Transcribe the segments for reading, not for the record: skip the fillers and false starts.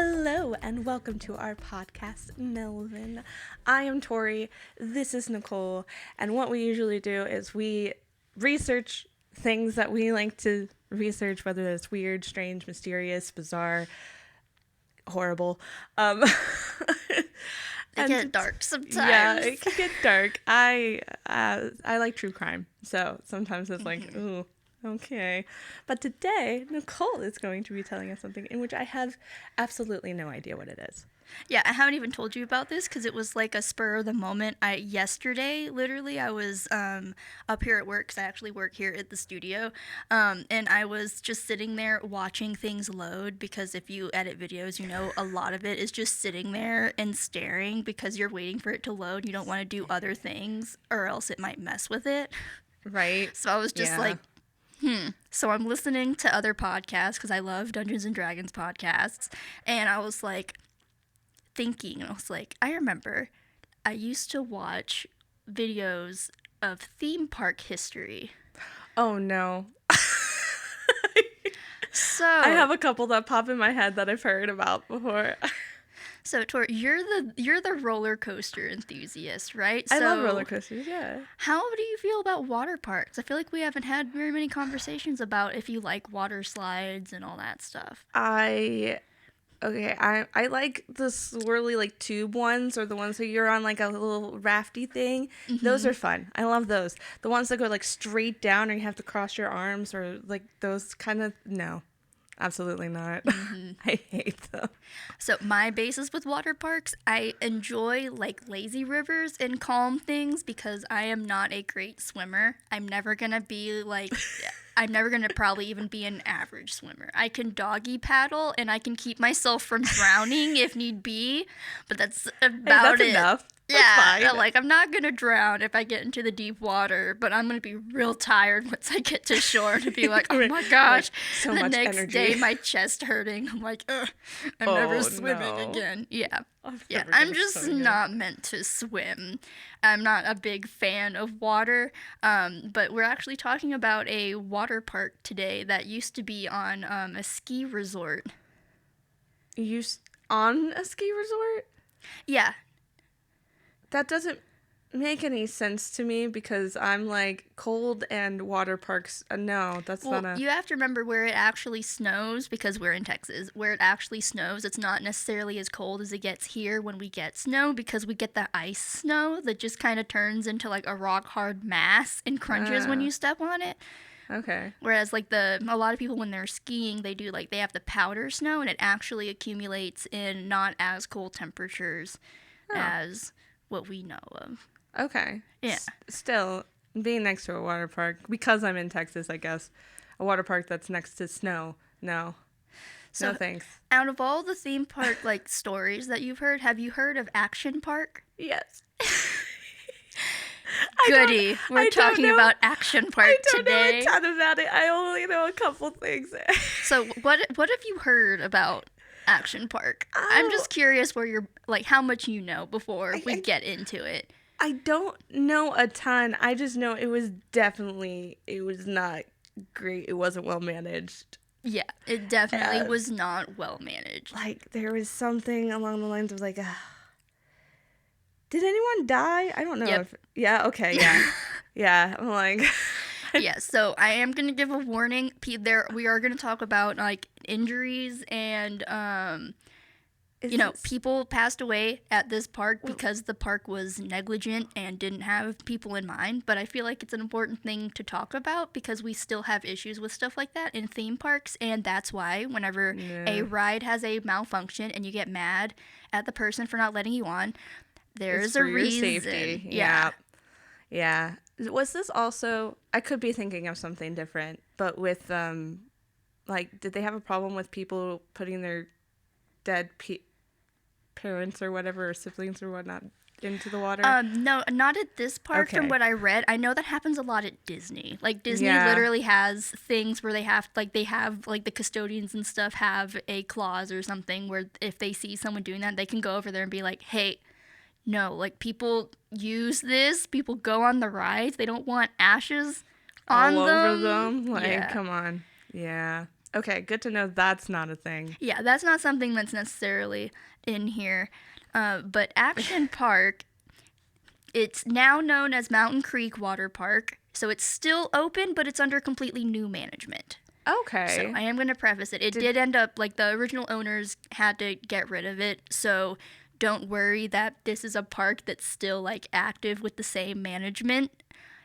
Hello and welcome to our podcast, Melvin. I am Tori, this is Nicole, and what we usually do is we research things that we like to research, whether it's weird, strange, mysterious, bizarre, horrible. It get dark sometimes. Yeah, it can get dark. I like true crime, so sometimes it's like, ooh, okay. But today, Nicole is going to be telling us something in which I have absolutely no idea what it is. Yeah, I haven't even told you about this because it was like a spur of the moment. Yesterday, literally, I was up here at work because I actually work here at the studio, and I was just sitting there watching things load because if you edit videos, you know a lot of it is just sitting there and staring because you're waiting for it to load. You don't want to do other things or else it might mess with it. Right. So I was just like, So I'm listening to other podcasts because I love Dungeons and Dragons podcasts, and I was like, I remember I used to watch videos of theme park history. Oh no. So I have a couple that pop in my head that I've heard about before. So Tori, you're the roller coaster enthusiast, right? I love roller coasters, yeah. How do you feel about water parks? I feel like we haven't had very many conversations about if you like water slides and all that stuff. I like the swirly like tube ones or the ones that you're on like a little rafty thing. Mm-hmm. Those are fun. I love those. The ones that go like straight down or you have to cross your arms or like those kind of, no, absolutely not. Mm-hmm. I hate them. So my basis with water parks, I enjoy like lazy rivers and calm things because I am not a great swimmer. I'm never going to probably even be an average swimmer. I can doggy paddle and I can keep myself from drowning if need be, but that's about it. Enough. Yeah, like I'm not going to drown if I get into the deep water, but I'm going to be real tired once I get to shore to be like, oh my gosh, so the much next energy. day my chest hurting. I'm like, ugh, I'm never swimming again. Yeah. I'm just not meant to swim. I'm not a big fan of water, but we're actually talking about a water park today that used to be on a ski resort. On a ski resort? Yeah. That doesn't make any sense to me because I'm like cold and water parks. No, that's not a... You have to remember where it actually snows because we're in Texas. Where it actually snows, it's not necessarily as cold as it gets here when we get snow because we get the ice snow that just kind of turns into like a rock hard mass and crunches when you step on it. Okay. Whereas like a lot of people when they're skiing, they have the powder snow and it actually accumulates in not as cold temperatures as what we know of. Okay. Yeah. Still, being next to a water park, because I'm in Texas, I guess, a water park that's next to snow, no. No thanks. Out of all the theme park like stories that you've heard, have you heard of Action Park? Yes. Goody. We're talking about Action Park today. I don't know a ton about it. I only know a couple things. So what have you heard about Action Park? I'm just curious where you're like how much you know before we get into it. I don't know a ton. I just know it was not great. It wasn't well managed. Yeah, it definitely was not well managed. Like there was something along the lines of like, did anyone die? I don't know. Yep. Yeah. Okay. Yeah. Yeah. I'm like. Yeah, so I am going to give a warning. We are going to talk about like injuries and people passed away at this park because the park was negligent and didn't have people in mind, but I feel like it's an important thing to talk about because we still have issues with stuff like that in theme parks, and that's why whenever a ride has a malfunction and you get mad at the person for not letting you on, there's a reason. Safety. Yeah. Yeah. Was this also, I could be thinking of something different, but with, did they have a problem with people putting their dead parents or whatever, or siblings or whatnot, into the water? No, not at this park. From what I read. I know that happens a lot at Disney. Like, Disney literally has things where they have the custodians and stuff have a clause or something where if they see someone doing that, they can go over there and be like, hey, no, like, people use this. People go on the rides. They don't want ashes on all them. over them. Like, come on. Yeah. Okay, good to know that's not a thing. Yeah, that's not something that's necessarily in here. But Action Park, it's now known as Mountain Creek Water Park. So it's still open, but it's under completely new management. So Okay. I am going to preface it. It did end up, like, the original owners had to get rid of it. So don't worry that this is a park that's still, like, active with the same management.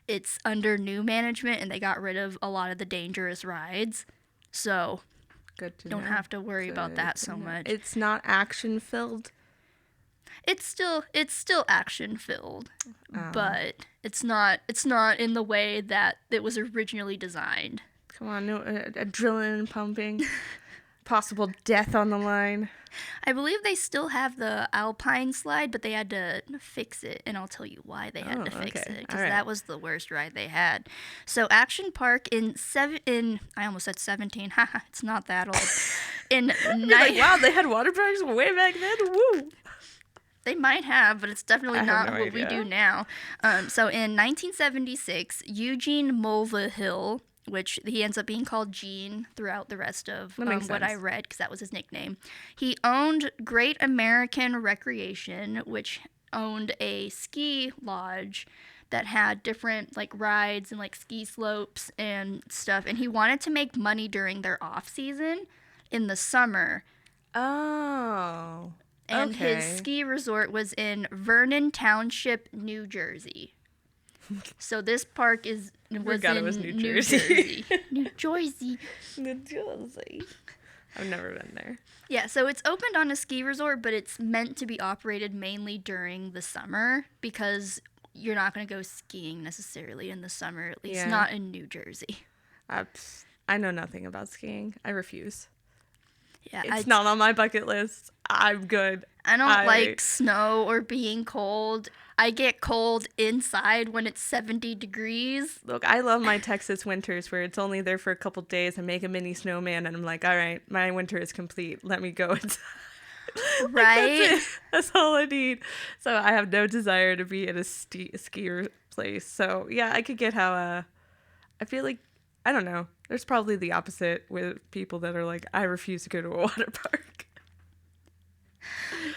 It's under new management, and they got rid of a lot of the dangerous rides. So Good to don't know. have to worry about Good that to so know. much. It's not action filled. It's still action filled, but it's not in the way that it was originally designed. Come on, no adrenaline and pumping. Possible death on the line. I believe they still have the Alpine slide, but they had to fix it, and I'll tell you why they had to fix okay. it, because All right. that was the worst ride they had. So Action Park in I almost said 17. Haha, it's not that old. In Like, wow, they had water parks way back then. Woo. They might have, but it's definitely I not have no what we idea. do now. So in 1976, Eugene Mulvihill, which he ends up being called Gene throughout the rest of That makes what I sense. read, because that was his nickname. He owned Great American Recreation, which owned a ski lodge that had different, like, rides and, like, ski slopes and stuff. And he wanted to make money during their off season in the summer. Oh. And okay. his ski resort was in Vernon Township, New Jersey. So this park was Forgot in it was New New Jersey. Jersey. New Jersey. New Jersey. I've never been there. Yeah, so it's opened on a ski resort, but it's meant to be operated mainly during the summer, because you're not going to go skiing necessarily in the summer, at least Yeah. not in New Jersey. I know nothing about skiing. I refuse. Yeah, It's not on my bucket list. I'm good. I don't like snow or being cold. I get cold inside when it's 70 degrees. Look, I love my Texas winters where it's only there for a couple days. I make a mini snowman and I'm like, all right, my winter is complete. Let me go inside. Right? That's it. That's all I need. So I have no desire to be in a skier place. So yeah, I could get how I feel like, I don't know. There's probably the opposite with people that are like, I refuse to go to a water park.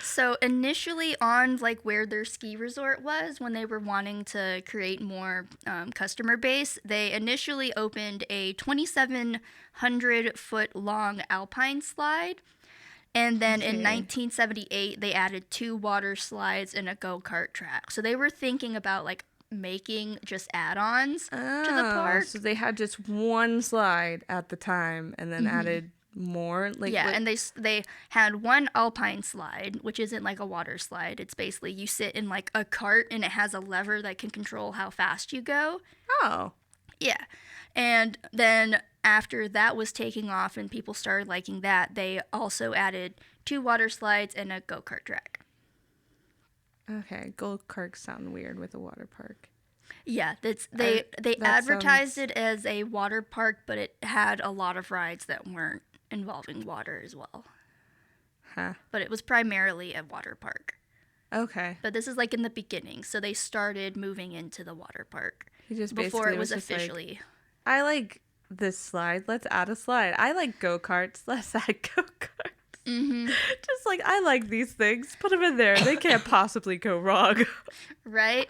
So initially on, like, where their ski resort was, when they were wanting to create more customer base, they initially opened a 2,700 foot long alpine slide. And then in 1978, they added 2 water slides and a go-kart track. So they were thinking about, like, making just add-ons to the park. So they had just one slide at the time and then added more. Like, Yeah, what- and they had one alpine slide, which isn't like a water slide. It's basically you sit in, like, a cart, and it has a lever that can control how fast you go. Oh. Yeah. And then after that was taking off and people started liking that, they also added 2 water slides and a go-kart track. Okay, go-karts sound weird with a water park. Yeah, they that advertised sounds- it as a water park, but it had a lot of rides that weren't involving water as well. Huh. But it was primarily a water park. Okay. But this is, like, in the beginning, so they started moving into the water park He just before it basically was just like, officially. I like this slide. Let's add a slide. I like go-karts. Let's add go-karts. Mm-hmm. Just like, I like these things. Put them in there. They can't possibly go wrong. Right?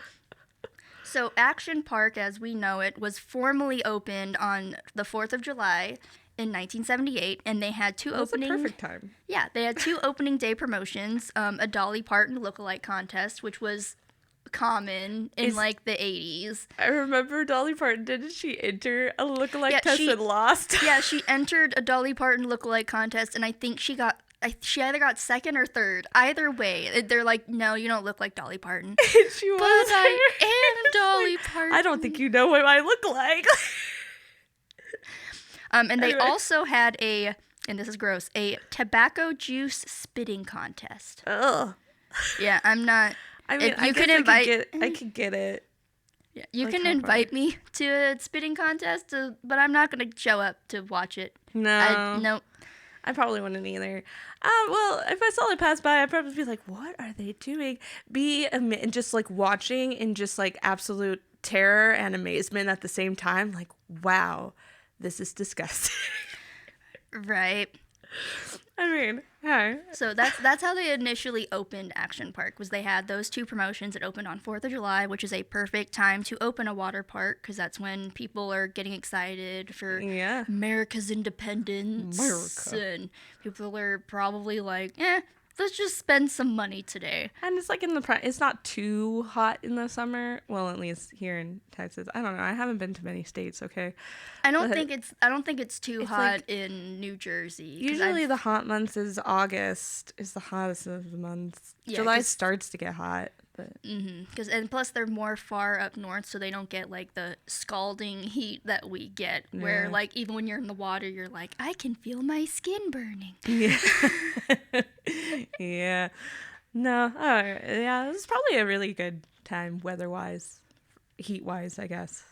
So Action Park, as we know it, was formally opened on the 4th of July in 1978, and they had 2 That's opening. a perfect time. Yeah, they had 2 opening day promotions. A Dolly Parton lookalike contest, which was common in, like, the 80s. I remember Dolly Parton. Didn't she enter a lookalike Yeah, test she- and lost? Yeah, she entered a Dolly Parton lookalike contest, and I think she either got second or third. Either way, they're like, no, you don't look like Dolly Parton. She was. But I am Dolly Parton. I don't think you know what I look like. And they Anyway. also had and this is gross, a tobacco juice spitting contest. Ugh. Yeah, I'm not. I mean, If I you guess could I could get it. Yeah, you Like, can how invite me to a spitting contest, but I'm not gonna show up to watch it. No. Nope. I probably wouldn't either. Well, if I saw it pass by, I'd probably be like, what are they doing? And just like watching in just like absolute terror and amazement at the same time. Like, wow, this is disgusting. Right. I mean, hey. So that's how they initially opened Action Park. Was they had those two promotions. It opened on 4th of July, which is a perfect time to open a water park because that's when people are getting excited for Yeah. America's independence. America. And people are probably like, let's just spend some money today. And it's like it's not too hot in the summer. Well, at least here in Texas. I don't know. I haven't been to many states, okay? I don't think it's too it's hot like- in New Jersey. Usually the hot months is August is the hottest of the months. Yeah, July starts to get hot. But and plus they're more far up north, so they don't get like the scalding heat that we get. Where Yeah. like even when you're in the water, you're like, I can feel my skin burning. yeah. Yeah. No. Oh, yeah. It was probably a really good time weather-wise, heat-wise, I guess.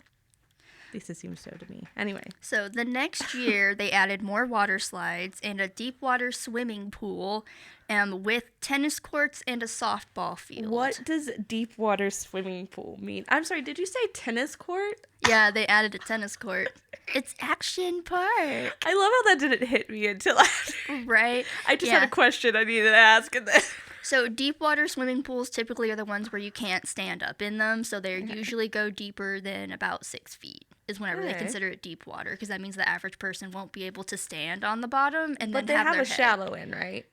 At least it seems so to me. Anyway. So the next year, they added more water slides and a deep water swimming pool, with tennis courts and a softball field. What does deep water swimming pool mean? I'm sorry, did you say tennis court? Yeah, they added a tennis court. It's Action Park. I love how that didn't hit me until after. Right? I just had a question I needed to ask and then. So deep water swimming pools typically are the ones where you can't stand up in them, so they usually go deeper than about 6 feet is whenever they consider it deep water, because that means the average person won't be able to stand on the bottom and But then they have their a head. shallow end, right?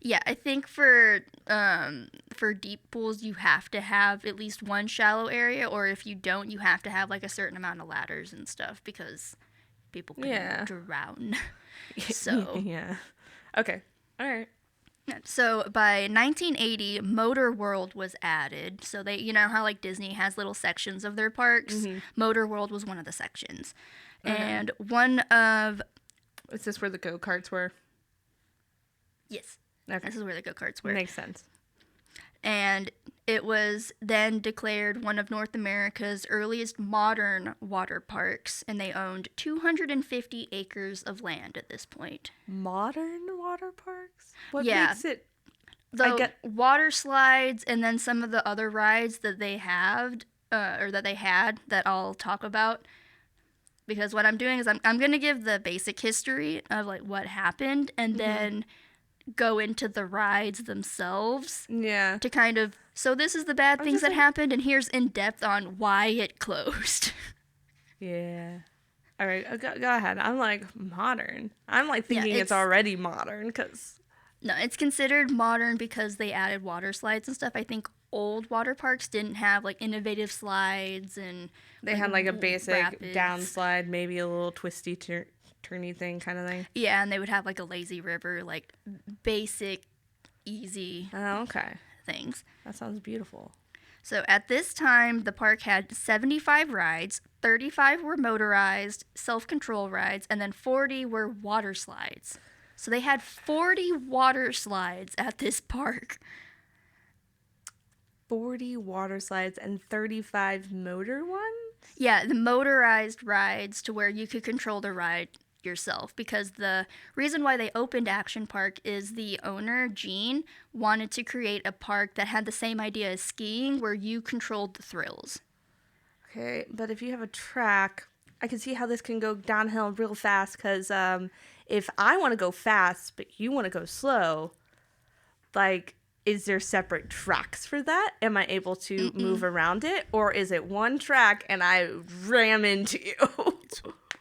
Yeah, I think for deep pools you have to have at least one shallow area, or if you don't, you have to have like a certain amount of ladders and stuff because people can drown. So yeah. Okay. All right. So by 1980, Motor World was added. So they, you know how like Disney has little sections of their parks? Mm-hmm. Motor World was one of the sections. And one of... Is this where the go-karts were? Yes. Okay. This is where the go-karts were. Makes sense. And it was then declared one of North America's earliest modern water parks, and they owned 250 acres of land at this point. Modern water parks? What Yeah. makes it... The water slides and then some of the other rides that they had that I'll talk about. Because what I'm doing is I'm going to give the basic history of like what happened and then go into the rides themselves. Yeah. To kind of, so this is the bad things that happened and here's in depth on why it closed. Yeah. All right, go ahead. I'm like, modern. I'm like thinking it's already modern because... No, it's considered modern because they added water slides and stuff. I think old water parks didn't have like innovative slides and... They had like a basic rapids. downslide, maybe a little twisty turny thing kind of thing. Yeah, and they would have like a lazy river, like basic, easy things. That sounds beautiful. So at this time, the park had 75 rides, 35 were motorized, self-control rides, and then 40 were water slides. So they had 40 water slides at this park. 40 water slides and 35 motor ones? Yeah, the motorized rides to where you could control the ride yourself, because the reason why they opened Action Park is the owner, Gene, wanted to create a park that had the same idea as skiing where you controlled the thrills. Okay, but if you have a track, I can see how this can go downhill real fast because if I want to go fast but you want to go slow, like, is there separate tracks for that? Am I able to move around it? Or is it one track and I ram into you?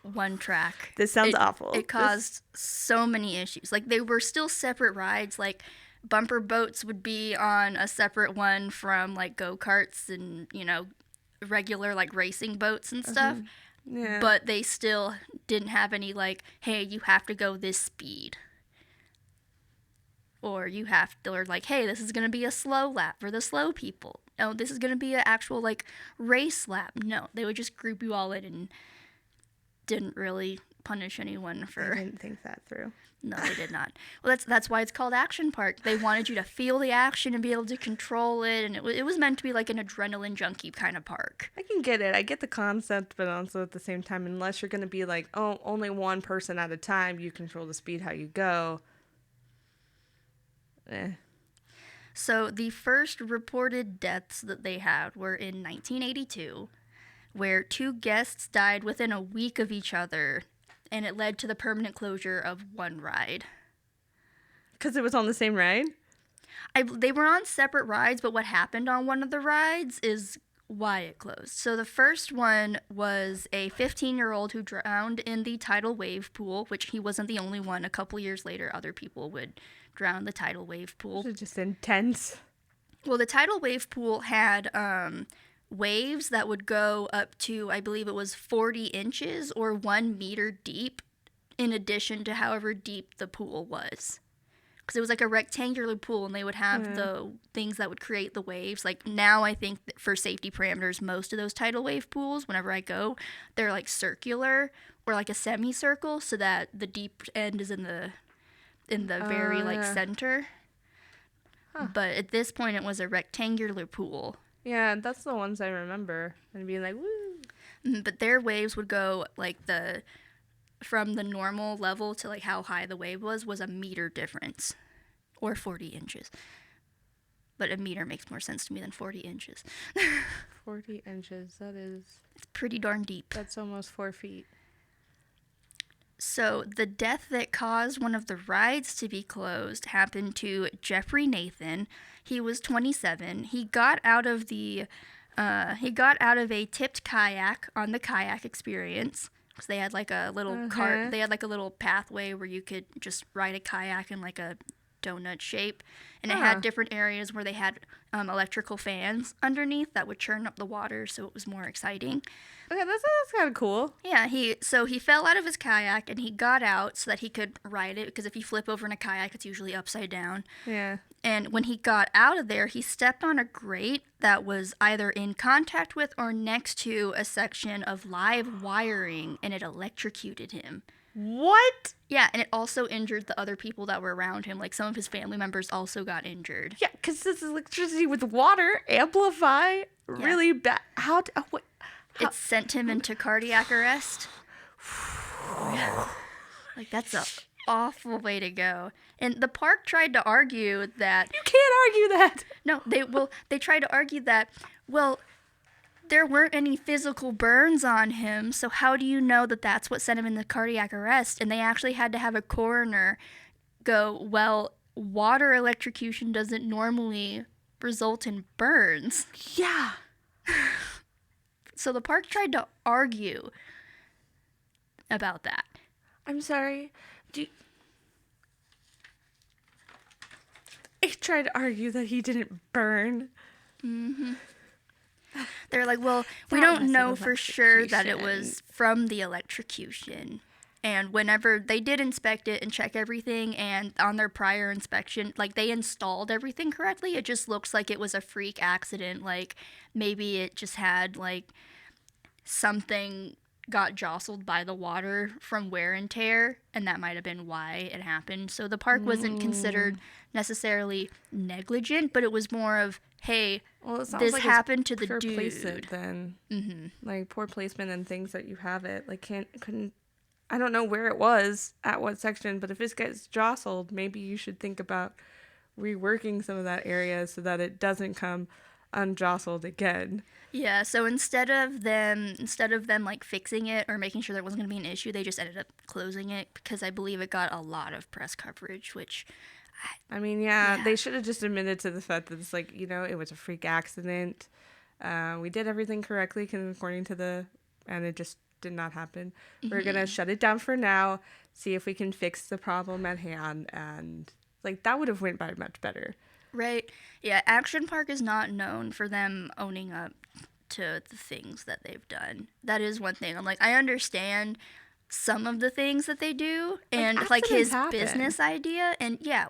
One track. This sounds awful. It caused so many issues. Like, they were still separate rides. Like, bumper boats would be on a separate one from, like, go-karts and, you know, regular, like, racing boats and stuff. Yeah. But they still didn't have any, like, hey, you have to go this speed. Or like, hey, this is going to be a slow lap for the slow people. Oh, this is going to be an actual, like, race lap. No, they would just group you all in and didn't really punish anyone for... I didn't think that through. No, they did not. Well, that's why it's called Action Park. They wanted you to feel the action and be able to control it, and it was meant to be like an adrenaline junkie kind of park. I can get it. I get the concept, but also at the same time, unless you're going to be like, oh, only one person at a time, you control the speed how you go. So the first reported deaths that they had were in 1982, where 2 guests died within a week of each other and it led to the permanent closure of one ride. Because it was on the same ride? They were on separate rides, but what happened on one of the rides is why it closed. So the first one was a 15-year-old who drowned in the tidal wave pool, which he wasn't the only one. A couple years later, other people would drown in the tidal wave pool. This is just intense. Well, the tidal wave pool had waves that would go up to, I believe it was 40 inches or 1 meter deep, in addition to however deep the pool was. Because it was like a rectangular pool, and they would have the things that would create the waves. Like now, I think that for safety parameters, most of those tidal wave pools, whenever I go, they're like circular or like a semicircle, so that the deep end is in the very like center. Huh. But at this point, it was a rectangular pool. Yeah, that's the ones I remember, and being like, woo. But their waves would go like from the normal level to like how high the wave was a meter difference, or 40 inches. But a meter makes more sense to me than 40 inches. 40 inches, it's pretty darn deep. That's almost 4 feet. So the death that caused one of the rides to be closed happened to Jeffrey Nathan. He was 27. He got out of a tipped kayak on the kayak experience. So they had like a little cart. They had like a little pathway where you could just ride a kayak in like a donut shape, and it had different areas where they had electrical fans underneath that would churn up the water, so it was more exciting. Okay, that's kind of cool. Yeah, he fell out of his kayak and he got out so that he could ride it, because if you flip over in a kayak, it's usually upside down. Yeah. And when he got out of there, he stepped on a grate that was either in contact with or next to a section of live wiring, and it electrocuted him. What? Yeah, and it also injured the other people that were around him. Like, some of his family members also got injured. Yeah, because this electricity with water amplify really bad. It sent him into cardiac arrest. Like, that's an awful way to go. And the park tried to argue that... You can't argue that! No, they tried to argue that, well, there weren't any physical burns on him, so how do you know that that's what sent him into cardiac arrest? And they actually had to have a coroner go, well, water electrocution doesn't normally result in burns. Yeah. So the park tried to argue about that. I'm sorry. They tried to argue that he didn't burn. Mm-hmm. They're like, well, we don't know for sure that it was from the electrocution. And whenever they did inspect it and check everything, and on their prior inspection, like, they installed everything correctly, it just looks like it was a freak accident. Like, maybe it just had, like, something got jostled by the water from wear and tear, and that might have been why it happened. So the park wasn't considered necessarily negligent, but it was more of, hey, this like happened to the dude. Placement then. Like, poor placement and things that you have it. Like, couldn't. I don't know where it was, at what section, but if this gets jostled, maybe you should think about reworking some of that area so that it doesn't come unjostled again. Yeah, so instead of them like fixing it or making sure there wasn't going to be an issue, they just ended up closing it, because I believe it got a lot of press coverage, which I mean, yeah, they should have just admitted to the fact that it's like, it was a freak accident. We did everything correctly according to and it just did not happen. We're going to shut it down for now, see if we can fix the problem at hand, and like, that would have went by much better. Right. Yeah, Action Park is not known for them owning up to the things that they've done. That is one thing. I'm like, I understand some of the things that they do, and like his business idea, and yeah,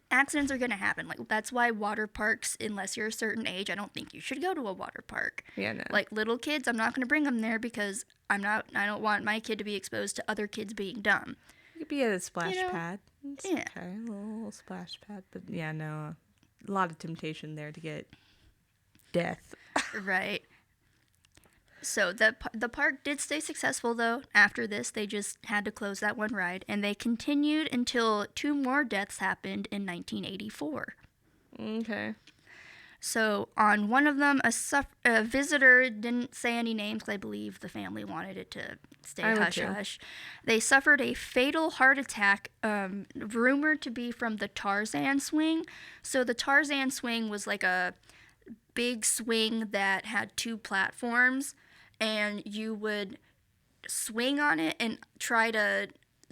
accidents are going to happen. Like, that's why water parks, unless you're a certain age, I don't think you should go to a water park. Yeah, no. Like, little kids, I'm not going to bring them there, because I don't want my kid to be exposed to other kids being dumb. You could be at a splash pad. It's yeah. Okay, a little splash pad, but yeah, no, a lot of temptation there to get death. Right. So the park did stay successful, though. After this, they just had to close that one ride, and they continued until 2 more deaths happened in 1984. Okay. So on one of them, a visitor didn't say any names because I believe the family wanted it to stay hush-hush. They suffered a fatal heart attack, rumored to be from the Tarzan swing. So the Tarzan swing was like a big swing that had 2 platforms, and you would swing on it and try to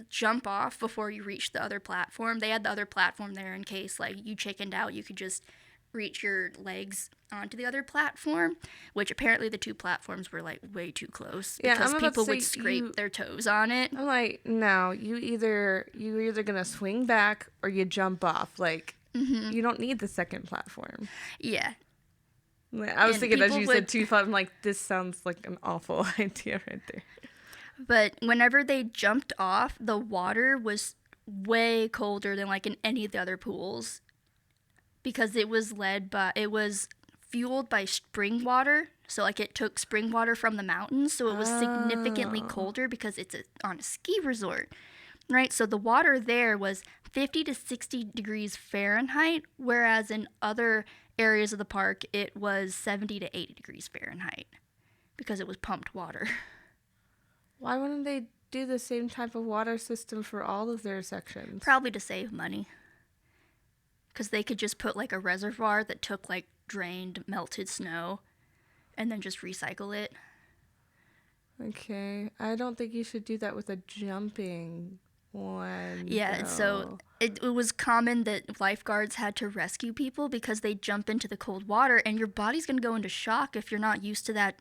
jump off before you reach the other platform. They had the other platform there in case like you chickened out, you could just reach your legs onto the other platform, which apparently the 2 platforms were like way too close because people would scrape their toes on it. I'm like, no, you're either gonna swing back or you jump off. Like, you don't need the second platform. Yeah. I was thinking as you said 2 platforms, I'm like, this sounds like an awful idea right there. But whenever they jumped off, the water was way colder than like in any of the other pools because it was fueled by spring water. So like it took spring water from the mountains, so it was significantly colder because it's on a ski resort, right? So the water there was 50 to 60 degrees Fahrenheit, whereas in other areas of the park it was 70 to 80 degrees Fahrenheit because it was pumped water. Why wouldn't they do the same type of water system for all of their sections? Probably to save money. Because they could just put like a reservoir that took like drained, melted snow and then just recycle it. Okay. I don't think you should do that with a jumping one. Yeah, so it was common that lifeguards had to rescue people because they jump into the cold water and your body's going to go into shock if you're not used to that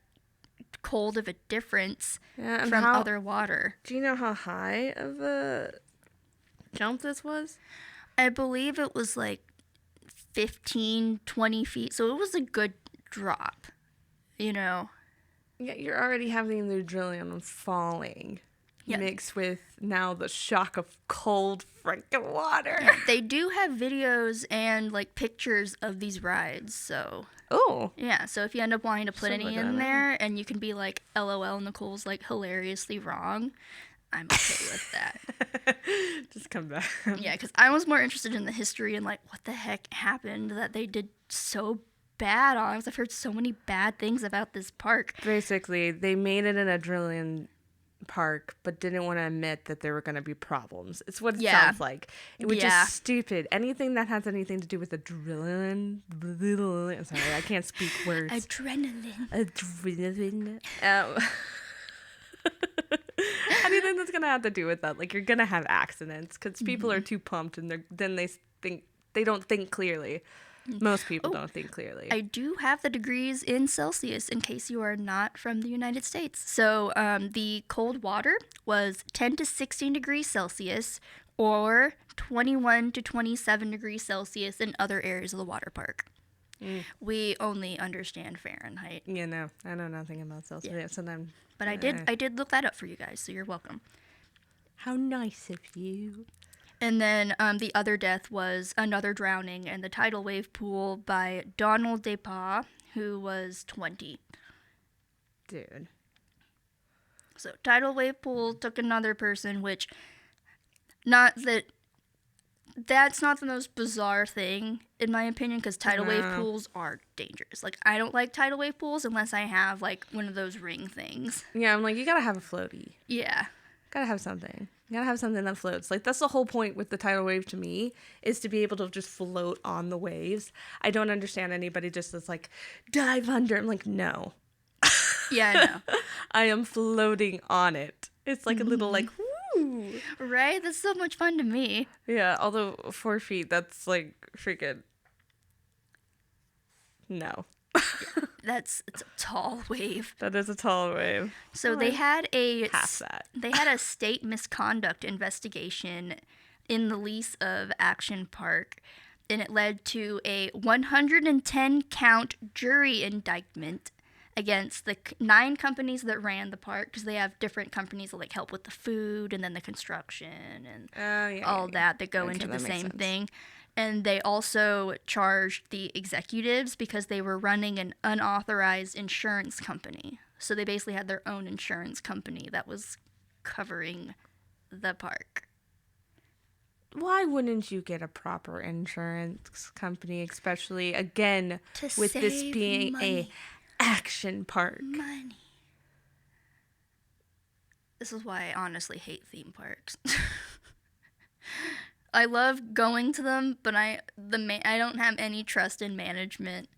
cold of a difference from other water. Do you know how high of a jump this was? I believe it was like 15, 20 feet, so it was a good drop, you know. Yeah, you're already having the adrenaline falling. Yep. Mixed with now the shock of cold freaking water. Yeah, they do have videos and like pictures of these rides, so. Oh. Yeah, so if you end up wanting to put any in there and you can be like, LOL, Nicole's like hilariously wrong, I'm okay with that. Just come back. Yeah, because I was more interested in the history and like what the heck happened that they did so bad on. Because I've heard so many bad things about this park. Basically, they made it an adrenaline park but didn't want to admit that there were going to be problems. It's what it sounds like, which is stupid. Anything that has anything to do with adrenaline, sorry, I can't speak words. Adrenaline. Anything that's going to have to do with that, like you're going to have accidents because people are too pumped and they don't think clearly. Most people don't think clearly. I do have the degrees in Celsius in case you are not from the United States. So the cold water was 10 to 16 degrees Celsius or 21 to 27 degrees Celsius in other areas of the water park. We only understand Fahrenheit. Yeah, no, I know nothing about Celsius. Yeah. But I did look that up for you guys, so you're welcome. How nice of you. And then the other death was another drowning in the tidal wave pool by Donald DePaul, who was 20. Dude. So tidal wave pool took another person, which that's not the most bizarre thing, in my opinion, because tidal wave pools are dangerous. Like, I don't like tidal wave pools unless I have, like, one of those ring things. Yeah, I'm like, you gotta have a floaty. Yeah. Gotta have something. You gotta have something that floats. Like, that's the whole point with the tidal wave to me, is to be able to just float on the waves. I don't understand anybody just that's like, dive under. I'm like, no. Yeah, I know. I am floating on it. It's like a little, like, woo. Right? That's so much fun to me. Yeah, although 4 feet, that's like freaking... No. It's a tall wave. That is a tall wave. So they had a state misconduct investigation in the lease of Action Park, and it led to a 110 count jury indictment against the 9 companies that ran the park, because they have different companies that like help with the food and then the construction and all that go into the same thing. And they also charged the executives because they were running an unauthorized insurance company. So they basically had their own insurance company that was covering the park. why wouldn't you get a proper insurance company, especially again To with this save being money. a action park? Money. This is why I honestly hate theme parks. I love going to them, but I don't have any trust in management.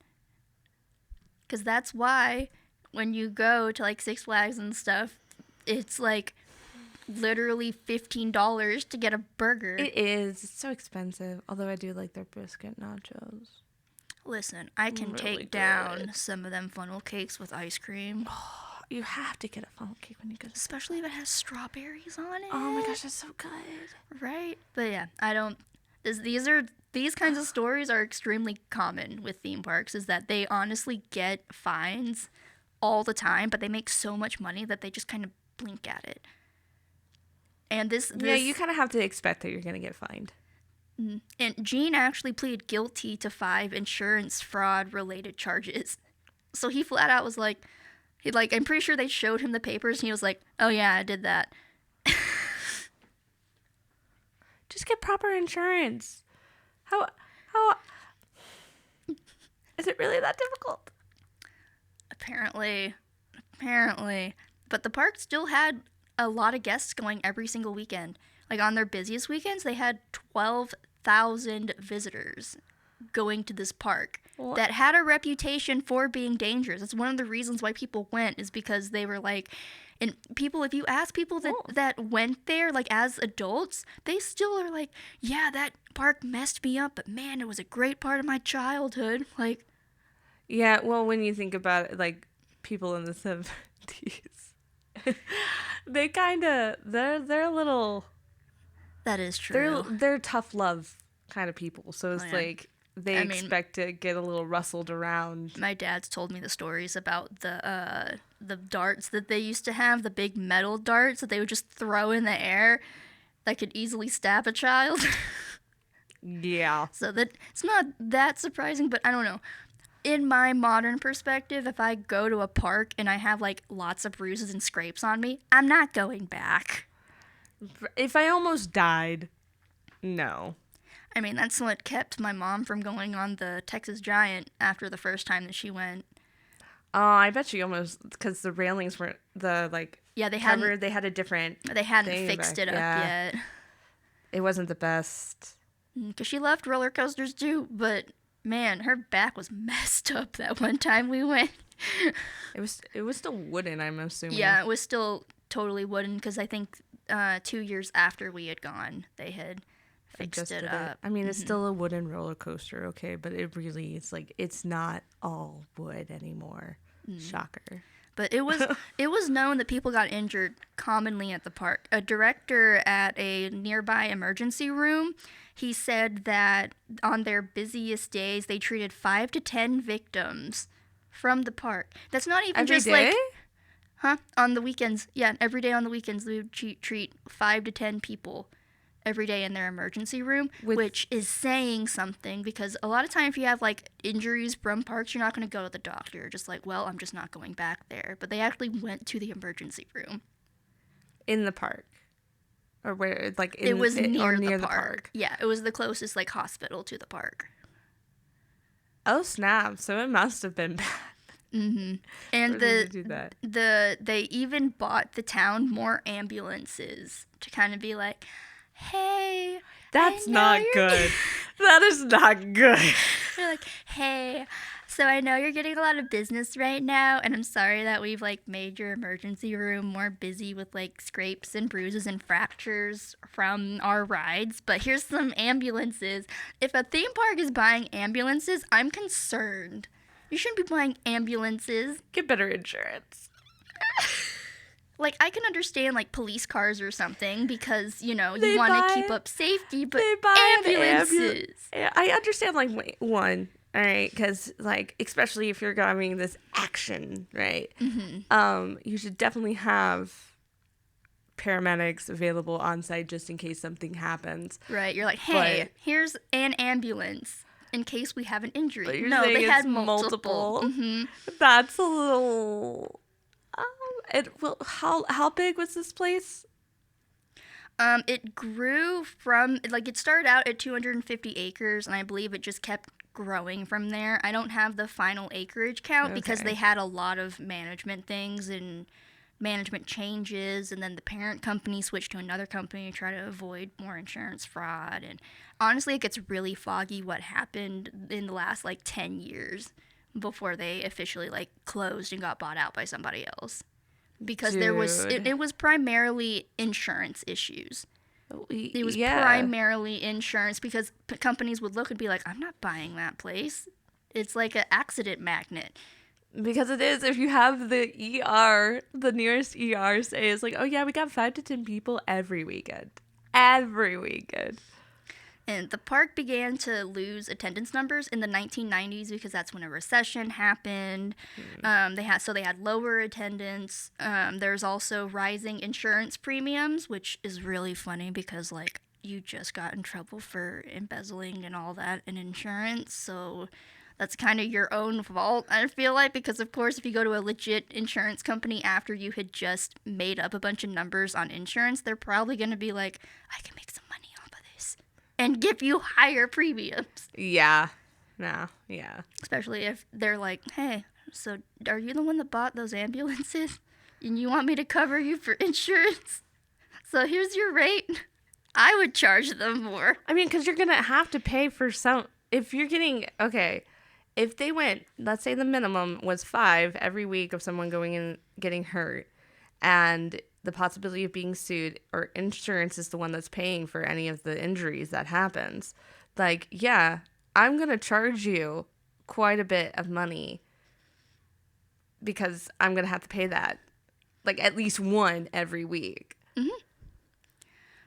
Because that's why when you go to like Six Flags and stuff, it's like literally $15 to get a burger. It is. It's so expensive. Although I do like their biscuit nachos. Listen, I can Really take down some of them funnel cakes with ice cream. Oh, you have to get a funnel cake when you go to Especially if it has strawberries on it. Oh my gosh, that's so good. Right? But yeah, I don't... These kinds of stories are extremely common with theme parks, is that they honestly get fines all the time, but they make so much money that they just kind of blink at it. And this Yeah, you kind of have to expect that you're going to get fined. And Gene actually pleaded guilty to 5 insurance fraud related charges. So he flat out was like, I'm pretty sure they showed him the papers and he was like, oh yeah, I did that. Just get proper insurance. How is it really that difficult? Apparently. But the park still had a lot of guests going every single weekend. Like on their busiest weekends, they had 12,000 visitors going to this park that had a reputation for being dangerous. It's one of the reasons why people went, is because they were like, and people, if you ask people that went there, like as adults, they still are like, yeah, that park messed me up, but man, it was a great part of my childhood. Like, yeah, well, when you think about it, like people in the 70s, they kind of, they're a little... That is true. They're tough love kind of people. So it's like they expect to get a little rustled around. My dad's told me the stories about the darts that they used to have, the big metal darts that they would just throw in the air that could easily stab a child. Yeah. So that it's not that surprising, but I don't know. In my modern perspective, if I go to a park and I have like lots of bruises and scrapes on me, I'm not going back. If I almost died, no. I mean, that's what kept my mom from going on the Texas Giant after the first time that she went. Oh, I bet she almost, because the railings weren't they had a different they hadn't fixed it up yet. It wasn't the best. Because she loved roller coasters too, but man, her back was messed up that one time we went. It was still wooden, I'm assuming. Yeah, it was still totally wooden, because I think 2 years after we had gone, they had fixed it up. I mean, it's still a wooden roller coaster, okay, but it really is like, it's not all wood anymore. Shocker. But it was known that people got injured commonly at the park. A director at a nearby emergency room, he said that on their busiest days, they treated 5 to 10 victims from the park. That's not even every just day? like... Huh? On the weekends. Yeah, every day on the weekends, they would treat 5 to 10 people every day in their emergency room, which is saying something, because a lot of time if you have like injuries from parks, you're not going to go to the doctor. You're just like, well, I'm just not going back there. But they actually went to the emergency room. In the park? Or where, like, it was near the park? Yeah, it was the closest like hospital to the park. Oh, snap. So it must have been bad. Mm-hmm. And they even bought the town more ambulances to kind of be like, hey, that's not good. That is not good. They're like, hey, so I know you're getting a lot of business right now, and I'm sorry that we've like made your emergency room more busy with like scrapes and bruises and fractures from our rides, but here's some ambulances. If a theme park is buying ambulances, I'm concerned. You shouldn't be buying ambulances. Get better insurance. Like, I can understand, like, police cars or something because, you know, you want to keep up safety, but ambulances. I understand, like, one, all right, because, like, especially if you're having this action, right? Mm-hmm. You should definitely have paramedics available on site just in case something happens. Right, you're like, hey, here's an ambulance. In case we have an injury. No, they had multiple. Mm-hmm. That's a little... how big was this place? It grew from, like, it started out at 250 acres, and I believe it just kept growing from there. I don't have the final acreage count because they Okay. had a lot of management things and management changes, and then the parent company switched to another company to try to avoid more insurance fraud. And honestly, it gets really foggy what happened in the last, like, 10 years before they officially, like, closed and got bought out by somebody else because Dude. it was primarily insurance issues. It was Yeah. primarily insurance because companies would look and be like, I'm not buying that place. It's like an accident magnet. Because it is, if you have the ER, the nearest ER say is like, oh yeah, we got 5 to 10 people every weekend. Every weekend. And the park began to lose attendance numbers in the 1990s because that's when a recession happened. They had lower attendance. There's also rising insurance premiums, which is really funny because like you just got in trouble for embezzling and all that in insurance, so that's kind of your own fault, I feel like, because of course if you go to a legit insurance company after you had just made up a bunch of numbers on insurance, they're probably going to be like, I can make some money off of this and give you higher premiums. Yeah. No. Yeah. Especially if they're like, hey, so are you the one that bought those ambulances? And you want me to cover you for insurance? So here's your rate. I would charge them more. I mean, because you're going to have to pay for some. If you're getting. Okay. If they went, let's say the minimum was 5 every week of someone going and getting hurt, and the possibility of being sued, or insurance is the one that's paying for any of the injuries that happens, like, yeah, I'm going to charge you quite a bit of money because I'm going to have to pay that, like, at least one every week.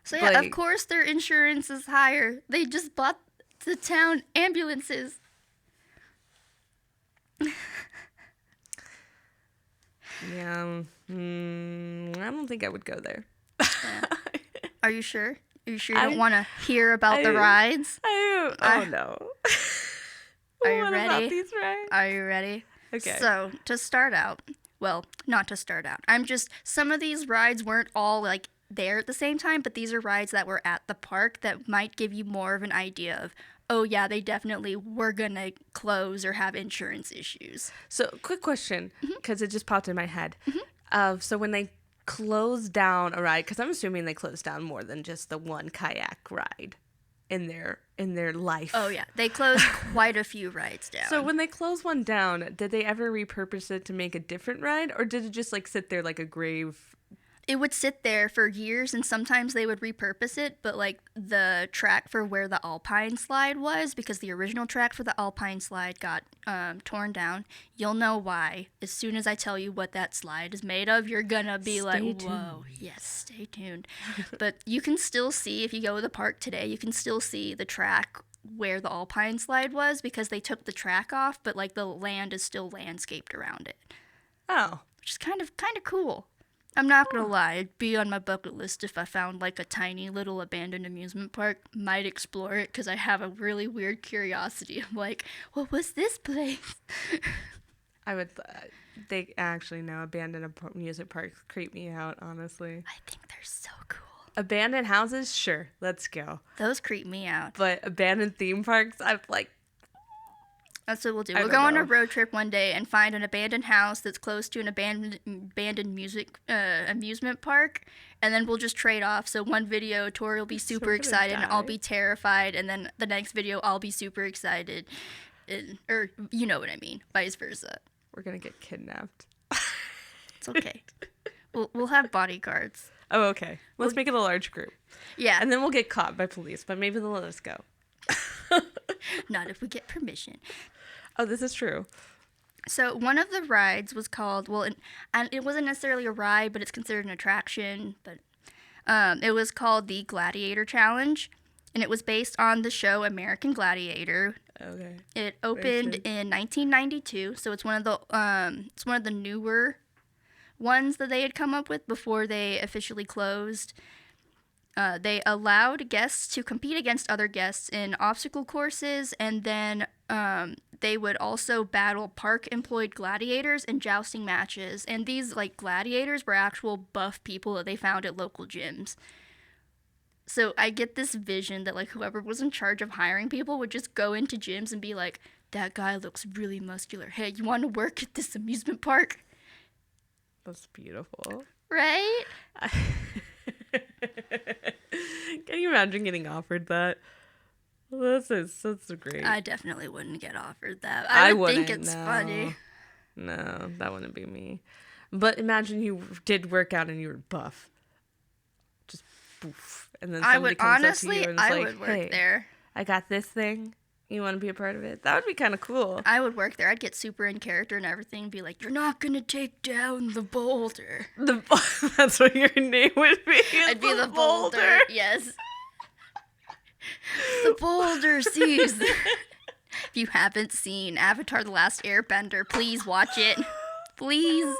So yeah, of Like, course their insurance is higher. They just bought the town ambulances. yeah, I don't think I would go there. Yeah. Are you sure? Are you sure you I- don't want to hear about the rides? Oh no. Are you What ready? about these rides? Are you ready? Okay. So, to start out, well, not to start out. Some of these rides weren't all like there at the same time, but these are rides that were at the park that might give you more of an idea of, oh yeah, they definitely were gonna close or have insurance issues. So, quick question, Mm-hmm. because it just popped in my head. So when they close down a ride, because I'm assuming they closed down more than just the one kayak ride in their life. Oh yeah, they closed quite a few rides down. So when they close one down, did they ever repurpose it to make a different ride, or did it just like sit there like a grave? it would sit there for years, and sometimes they would repurpose it, but like the track for where the Alpine slide was, because the original track for the Alpine slide got torn down. You'll know why. As soon as I tell you what that slide is made of, you're gonna be Stay like, tuned. whoa, yes, stay tuned. But you can still see, if you go to the park today, you can still see the track where the Alpine slide was, because they took the track off, but like the land is still landscaped around it, Oh, which is kind of cool. I'm not gonna lie, it'd be on my bucket list if I found like a tiny little abandoned amusement park. Might explore it because I have a really weird curiosity. I'm like, what was this place? I would. They actually no abandoned music parks creep me out. Honestly, I think they're so cool. abandoned houses, sure, let's go. Those creep me out. But abandoned theme parks, I'm like, That's what we'll do. I We'll don't go on a know. road trip one day and find an abandoned house that's close to an abandoned music amusement park, and then we'll just trade off. So one video, Tori will be super gonna excited, and I'll die. be terrified, and then the next video, I'll be super excited, or you know what I mean, vice versa. we're gonna get kidnapped. It's okay. we'll have bodyguards. Oh, okay. Let's make it a large group, Yeah, and then we'll get caught by police. But maybe they'll let us go. not if we get permission. Oh, this is true. So one of the rides was called, and it wasn't necessarily a ride, but it's considered an attraction. But it was called the Gladiator Challenge, and it was based on the show American Gladiator. Okay. It opened Racist. in 1992, so it's one of the newer ones that they had come up with before they officially closed. They allowed guests to compete against other guests in obstacle courses, and then they would also battle park-employed gladiators in jousting matches. And these, like, gladiators were actual buff people that they found at local gyms. So I get this vision that like whoever was in charge of hiring people would just go into gyms and be like, that guy looks really muscular. Hey, you want to work at this amusement park? That's beautiful. Right? Can you imagine getting offered that? That's great. I definitely wouldn't get offered that. I I would wouldn't, think it's no. funny. No, that wouldn't be me. But imagine you did work out and you were buff. Just poof. And then I somebody would comes honestly, up to you and is I like, would work hey, there. I got this thing. You want to be a part of it? That would be kind of cool. I would work there. I'd get super in character and everything. Be like, you're not gonna take down the boulder. That's what your name would be. I'd be the boulder. Yes. The boulder sees. If you haven't seen Avatar: The Last Airbender, please watch it. Please.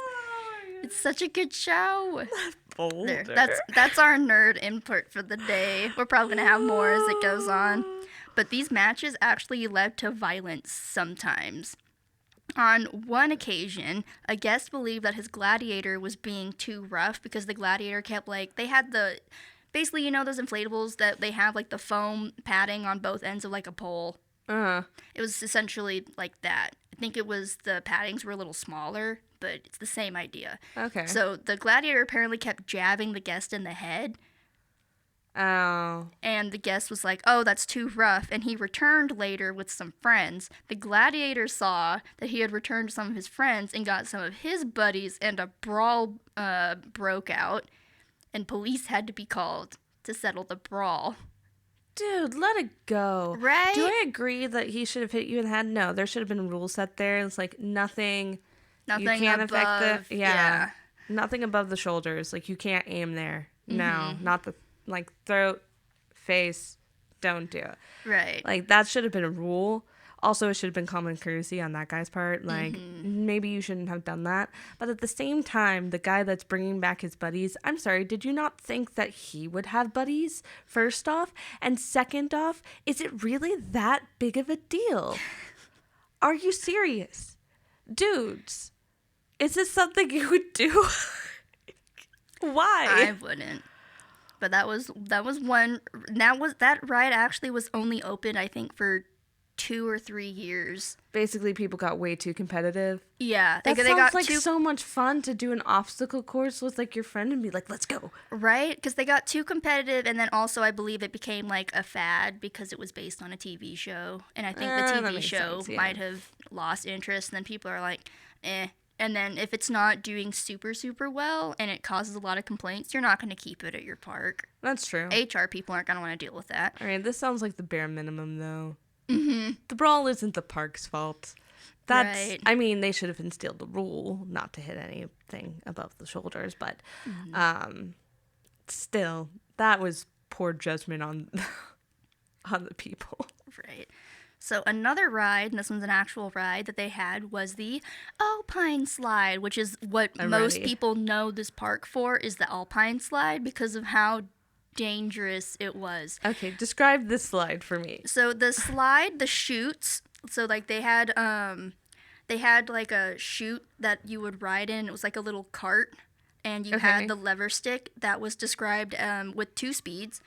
It's such a good show. Boulder. There. That's our nerd input for the day. We're probably gonna have more as it goes on. But these matches actually led to violence sometimes. On one occasion, a guest believed that his gladiator was being too rough because the gladiator kept they had basically, you know those inflatables that they have like the foam padding on both ends of like a pole? Uh-huh. It was essentially like that. I think it was the paddings were a little smaller, but it's the same idea. Okay. So the gladiator apparently kept jabbing the guest in the head. Oh. And the guest was like, oh, that's too rough. And he returned later with some friends. The gladiator saw that he had returned some of his friends and got some of his buddies, and a brawl broke out. And police had to be called to settle the brawl. Dude, let it go. Right? Do I agree that he should have hit you in the head? No, there should have been rules set there. It's like nothing you can't above, affect the yeah. Nothing above the shoulders. Like you can't aim there. No, not the throat, face, don't do it. Right. Like that should have been a rule. Also, it should have been common courtesy on that guy's part. Like maybe you shouldn't have done that. But at the same time, the guy that's bringing back his buddies, I'm sorry, did you not think that he would have buddies? First off, and second off, is it really that big of a deal? Are you serious? Dudes, is this something you would do? Why? I wouldn't. But that was one. That ride actually was only open, I think, for 2 or 3 years. Basically, people got way too competitive. Yeah, That they sounds got like too, so much fun to do an obstacle course with like your friend and be like, let's go. right, because they got too competitive, and then also I believe it became like a fad because it was based on a TV show, and I think the that TV makes show sense, yeah. might have lost interest, and then people are like, eh. And then if it's not doing super, super well and it causes a lot of complaints, you're not going to keep it at your park. That's true. HR people aren't going to want to deal with that. All right, this sounds like the bare minimum, though. The brawl isn't the park's fault. That's, Right. I mean, they should have instilled the rule not to hit anything above the shoulders, but still, that was poor judgment on on the people. Right. So another ride, and this one's an actual ride that they had, was the Alpine Slide, which is what I'm most ready. people know this park for, is the Alpine Slide because of how dangerous it was. Okay, describe this slide for me. So the slide, the chutes, so like they had like a chute that you would ride in. It was like a little cart, and you Okay. had the lever stick that was described with 2 speeds.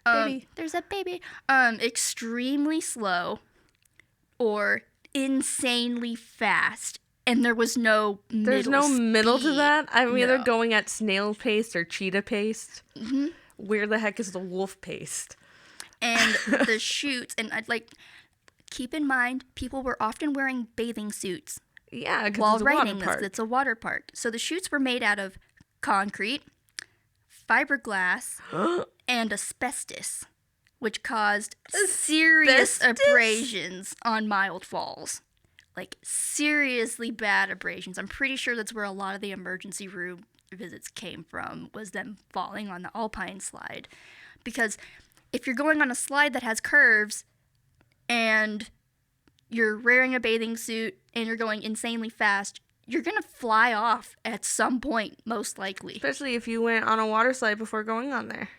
Baby. There's a baby. Extremely slow or insanely fast. And there was no There's no middle to speed. that. I'm either No. going at snail pace or cheetah pace. Where the heck is the wolf pace? And the chutes, and I'd like, keep in mind, people were often wearing bathing suits Yeah, because while it's a water riding this. park. It's a water park. So the chutes were made out of concrete, fiberglass, and asbestos, which caused serious Asbestos? abrasions on mild falls. Like, seriously bad abrasions. I'm pretty sure that's where a lot of the emergency room visits came from, was them falling on the Alpine Slide. Because if you're going on a slide that has curves and you're wearing a bathing suit and you're going insanely fast, you're going to fly off at some point, most likely. Especially if you went on a water slide before going on there.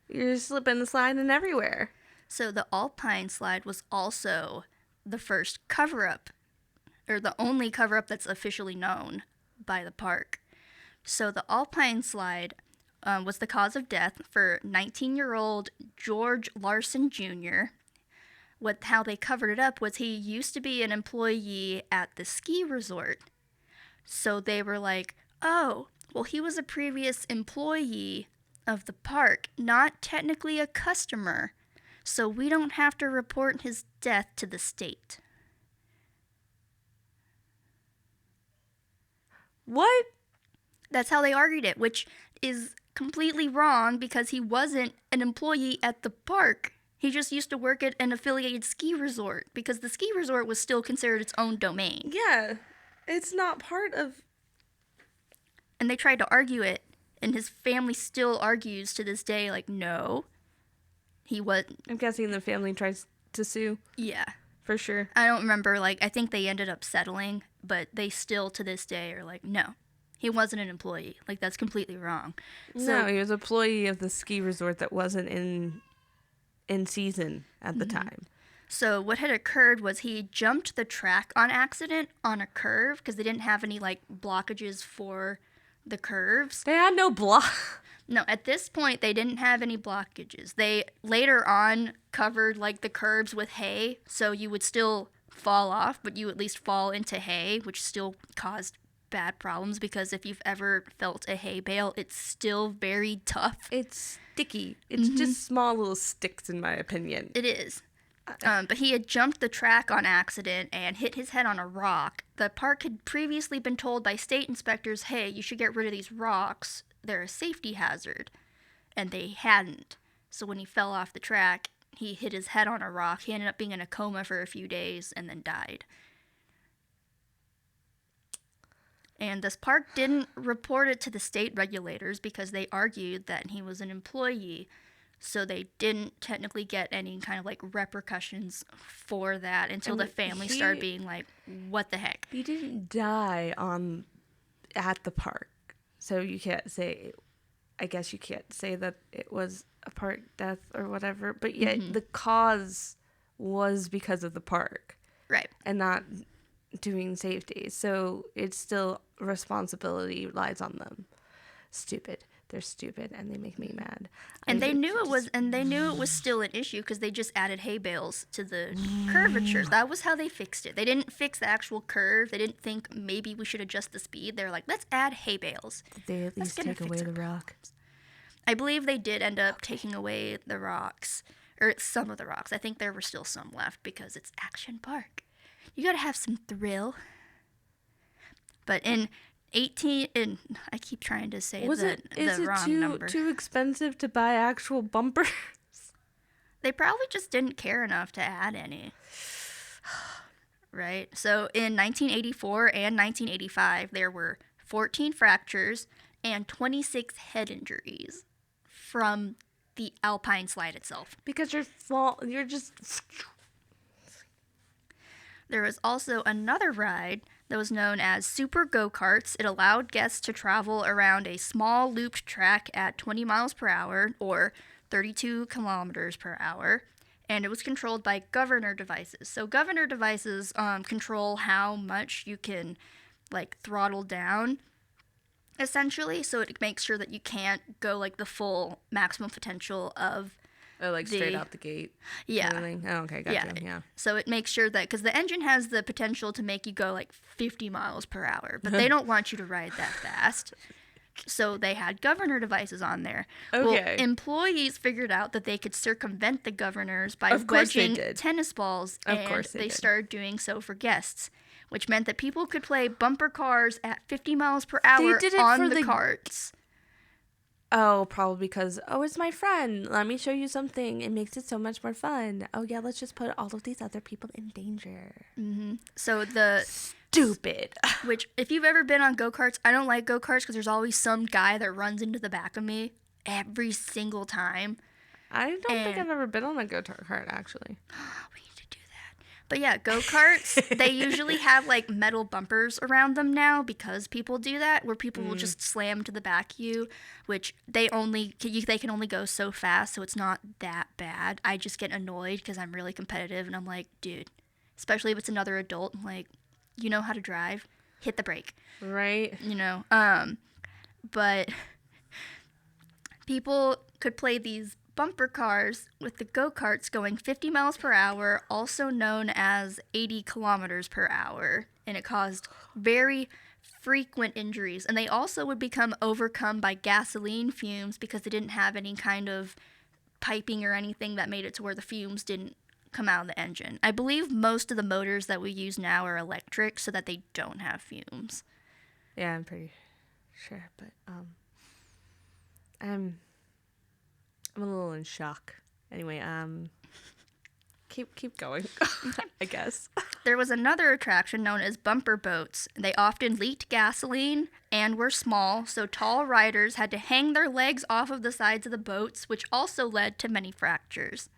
You're slipping and sliding everywhere. So the Alpine Slide was also the first cover-up, or the only cover-up that's officially known by the park. So the Alpine Slide was the cause of death for 19-year-old George Larson Jr. How they covered it up was he used to be an employee at the ski resort. So they were like, oh, well, he was a previous employee of the park, not technically a customer. So we don't have to report his death to the state. What? That's how they argued it, which is completely wrong because he wasn't an employee at the park. He just used to work at an affiliated ski resort because the ski resort was still considered its own domain. Yeah. It's not part of... And they tried to argue it, and his family still argues to this day, like, no, he was... I'm guessing the family tries to sue. Yeah. For sure. I don't remember, I think they ended up settling, but they still, to this day, are like, no, he wasn't an employee. That's completely wrong. No, he was an employee of the ski resort that wasn't in season at the time. So what had occurred was he jumped the track on accident on a curve because they didn't have any, blockages for the curves. They had no block. No, at this point, they didn't have any blockages. They later on covered, the curbs with hay, so you would still fall off, but you at least fall into hay, which still caused bad problems because if you've ever felt a hay bale, it's still very tough. It's sticky. It's just small little sticks, in my opinion. It is. But he had jumped the track on accident and hit his head on a rock. The park had previously been told by state inspectors, hey, you should get rid of these rocks. They're a safety hazard. And they hadn't. So when he fell off the track, he hit his head on a rock. He ended up being in a coma for a few days and then died. And this park didn't report it to the state regulators because they argued that he was an employee. So they didn't technically get any kind of repercussions for that until the family started being like, what the heck? He didn't die at the park. So you can't say, I guess you can't say that it was a park death or whatever. But yet the cause was because of the park. Right. And not doing safety. So it's still responsibility lies on them. Stupid. They're stupid and they make me mad. And they knew it was still an issue because they just added hay bales to the curvature. That was how they fixed it. They didn't fix the actual curve. They didn't think maybe we should adjust the speed. They're like, let's add hay bales. Did they at least take away the rock? I believe they did end up taking away the rocks, or some of the rocks. I think there were still some left because it's Action Park. You gotta have some thrill. But I keep trying to say Is the wrong number. Too expensive to buy actual bumpers? They probably just didn't care enough to add any. Right? So in 1984 and 1985, there were 14 fractures and 26 head injuries from the alpine slide itself. Because you're just... There was also another ride that was known as Super Go-Karts. It allowed guests to travel around a small looped track at 20 miles per hour or 32 kilometers per hour, and it was controlled by governor devices. So governor devices control how much you can throttle down, essentially, so it makes sure that you can't go the full maximum potential of straight out the gate. Yeah. Kind of oh, okay, gotcha. Yeah. So it makes sure that, because the engine has the potential to make you go 50 miles per hour, but they don't want you to ride that fast. So they had governor devices on there. Okay. Well, employees figured out that they could circumvent the governors by wedging tennis balls, and they started doing so for guests, which meant that people could play bumper cars at 50 miles per hour on the carts. Oh, probably because, it's my friend. Let me show you something. It makes it so much more fun. Oh, yeah, let's just put all of these other people in danger. Mm-hmm. So the... Stupid. Which, if you've ever been on go-karts, I don't like go-karts because there's always some guy that runs into the back of me every single time. I don't think I've ever been on a go-kart, actually. We need to do that. But yeah, go-karts, they usually have metal bumpers around them now because people do that, where people will just slam to the back of you, which they can only go so fast, so it's not that bad. I just get annoyed because I'm really competitive, and I'm like, dude, especially if it's another adult, I'm like, you know how to drive, hit the brake. Right. But People could play these bumper cars with the go-karts going 50 miles per hour, also known as 80 kilometers per hour, and it caused very frequent injuries. And they also would become overcome by gasoline fumes because they didn't have any kind of piping or anything that made it to where the fumes didn't come out of the engine. I believe most of the motors that we use now are electric so that they don't have fumes. Yeah, I'm pretty sure, but I'm a little in shock. Anyway, keep going. I guess. There was another attraction known as bumper boats. They often leaked gasoline and were small, so tall riders had to hang their legs off of the sides of the boats, which also led to many fractures.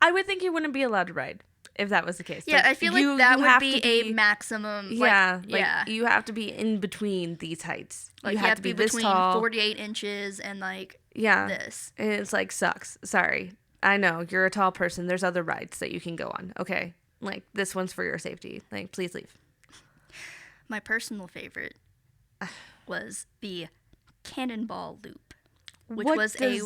I would think you wouldn't be allowed to ride if that was the case. Yeah, like, I feel like that would be a maximum. Yeah, yeah. You have to be in between these heights. Like you have to be this between tall. 48 inches and this. And it's like sucks. Sorry. I know you're a tall person. There's other rides that you can go on. Okay. Like this one's for your safety. Like please leave. My personal favorite was the Cannonball Loop, which was a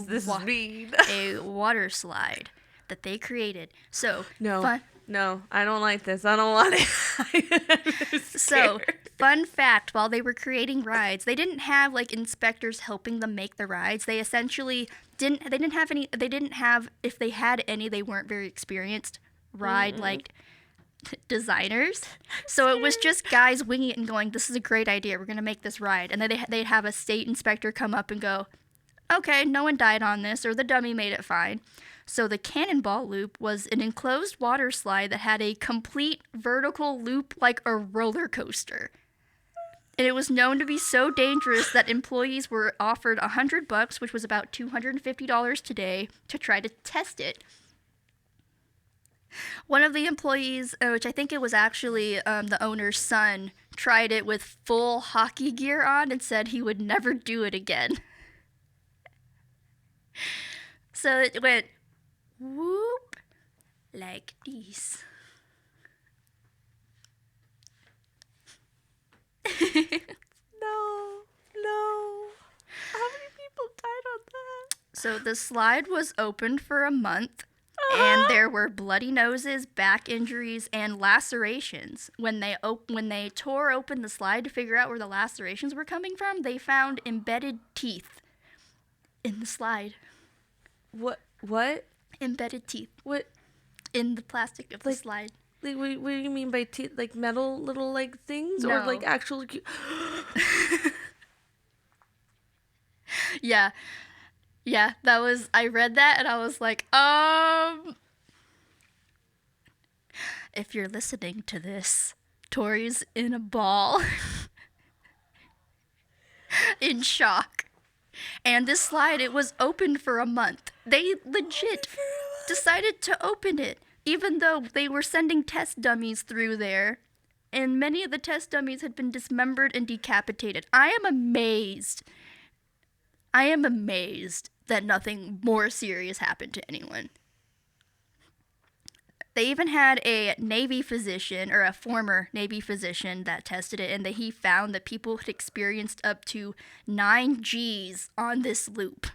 water slide that they created. So no, I don't like this. I don't want it. So fun fact: while they were creating rides, they didn't have like inspectors helping them make the rides. They essentially didn't. They didn't have any. They didn't have. If they had any, they weren't very experienced ride designers. So it was just guys winging it and going, "This is a great idea. We're gonna make this ride." And then they'd have a state inspector come up and go, "Okay, no one died on this, or the dummy made it fine." So the Cannonball Loop was an enclosed water slide that had a complete vertical loop like a roller coaster. And it was known to be so dangerous that employees were offered $100, which was about $250 today, to try to test it. One of the employees, which I think it was actually the owner's son, tried it with full hockey gear on and said he would never do it again. So it went whoop like this. No. How many people died on that? So the slide was opened for a month, and there were bloody noses, back injuries, and lacerations. When they tore open the slide to figure out where the lacerations were coming from, they found embedded teeth in the slide. What? Embedded teeth. What? In the plastic of the slide. Like, what do you mean by teeth? Like metal little like things, No. or like actual? Yeah, that was. I read that and I was like, if you're listening to this, Tori's in a ball, in shock. And this slide, it was open for a month. They legit decided to open it, even though they were sending test dummies through there. And many of the test dummies had been dismembered and decapitated. I am amazed that nothing more serious happened to anyone. They even had a Navy physician, or a former Navy physician, that tested it, and that he found that people had experienced up to 9 Gs on this loop,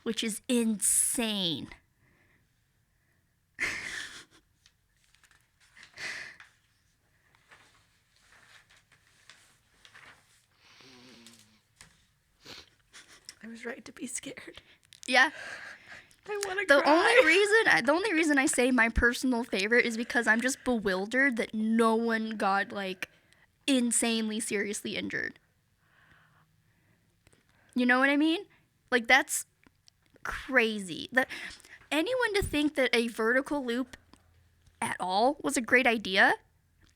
which is insane. I was right to be scared. Yeah. I want to The cry. only reason I say my personal favorite is because I'm just bewildered that no one got like insanely seriously injured. You know what I mean? Like that's crazy. That anyone to think that a vertical loop at all was a great idea,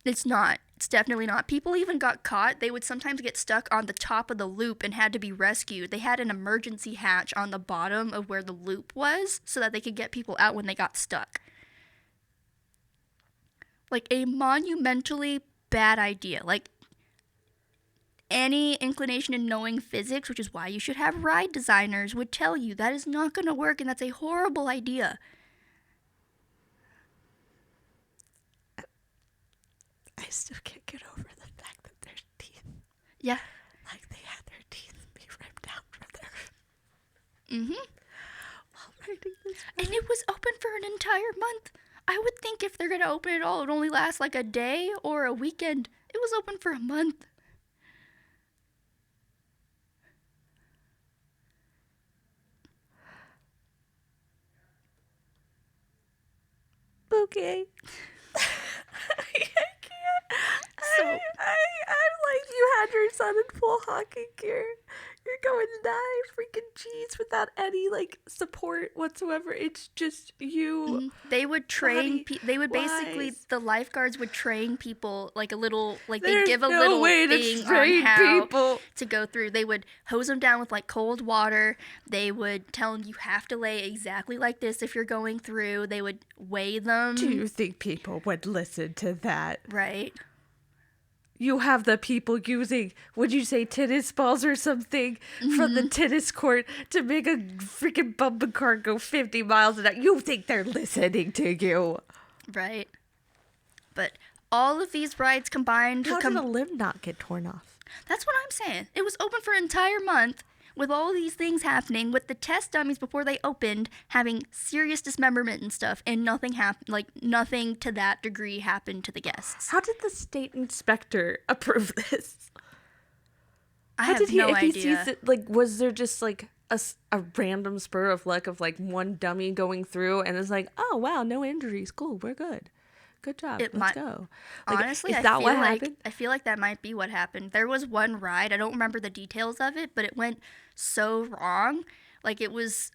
it's not. It's definitely not. People even got caught. They would sometimes get stuck on the top of the loop and had to be rescued. They had an emergency hatch on the bottom of where the loop was so that they could get people out when they got stuck. Like a monumentally bad idea. Like any inclination in knowing physics, which is why you should have ride designers, would tell you that is not going to work and that's a horrible idea. I still can't get over the fact that there's teeth. Yeah. Like they had their teeth be ripped out from Mm-hmm. Riding this And ride. it was open for an entire month. I would think if they're gonna open it all, it would only last like a day or a weekend. It was open for a month. Okay. I can't. So I'm like, you had your son in full hockey gear. You're going to die, freaking jeez, without any like support whatsoever. It's just you. they would train. Body They would basically wise. the lifeguards would train people like a little like they There's give a no little way to thing on train how people. to go through. They would hose them down with like cold water. They would tell them you have to lay exactly like this if you're going through. They would weigh them. Do you think people would listen to that? Right. You have the people using, would you say, tennis balls or something from the tennis court to make a freaking bumper car go 50 miles an hour. You think they're listening to you? Right. But all of these rides combined How did a limb not get torn off? That's what I'm saying. It was open for an entire month with all these things happening, with the test dummies before they opened having serious dismemberment and stuff, and nothing happened. Like nothing to that degree happened to the guests. How did the state inspector approve this? I How have did he? no If he idea. sees it, like, was there just like a random spur of luck of like one dummy going through, and it's like, oh wow, no injuries, cool, we're good. Good job. It Let's might- go. Like, Honestly, is I that feel what like happened? I feel like that might be what happened. There was one ride, I don't remember the details of it, but it went so wrong. Like it was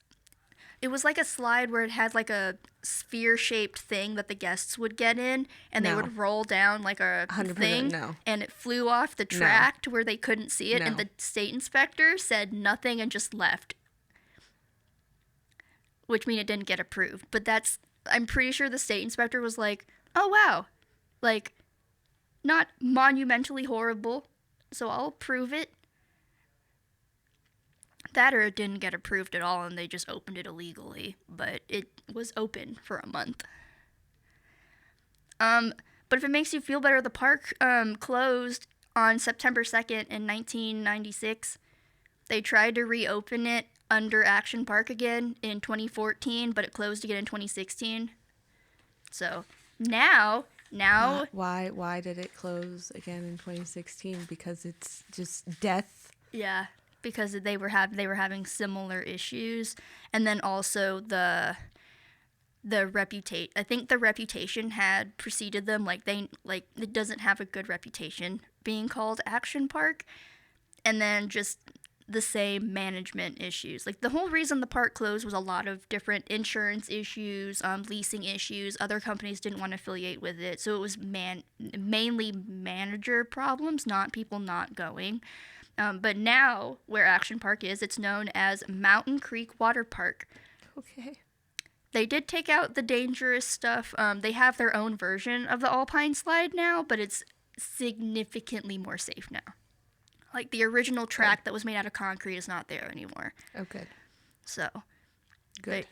like a slide where it had like a sphere-shaped thing that the guests would get in, and they No. would roll down like a 100% thing, no. and it flew off the track to where they couldn't see it, and No. the state inspector said nothing and just left, which means it didn't get approved. But I'm pretty sure the state inspector was like, "Oh wow, like not monumentally horrible, so I'll approve it." That or it didn't get approved at all and they just opened it illegally, but it was open for a month. But if it makes you feel better, the park closed on September 2nd in 1996. They tried to reopen it under Action Park again in 2014, but it closed again in 2016. So now Why did it close again in 2016? Because it's just death. yeah, because they were having similar issues, and then also the reputation. I think the reputation had preceded them. Like it doesn't have a good reputation being called Action Park, and then just the same management issues. Like the whole reason the park closed was a lot of different insurance issues, leasing issues. Other companies didn't want to affiliate with it, so it was mainly manager problems, not people not going. But now, where Action Park is, it's known as Mountain Creek Water Park. Okay. They did take out the dangerous stuff. They have their own version of the Alpine slide now, but it's significantly more safe now. Like the original track that was made out of concrete is not there anymore. Oh, good. So, Good.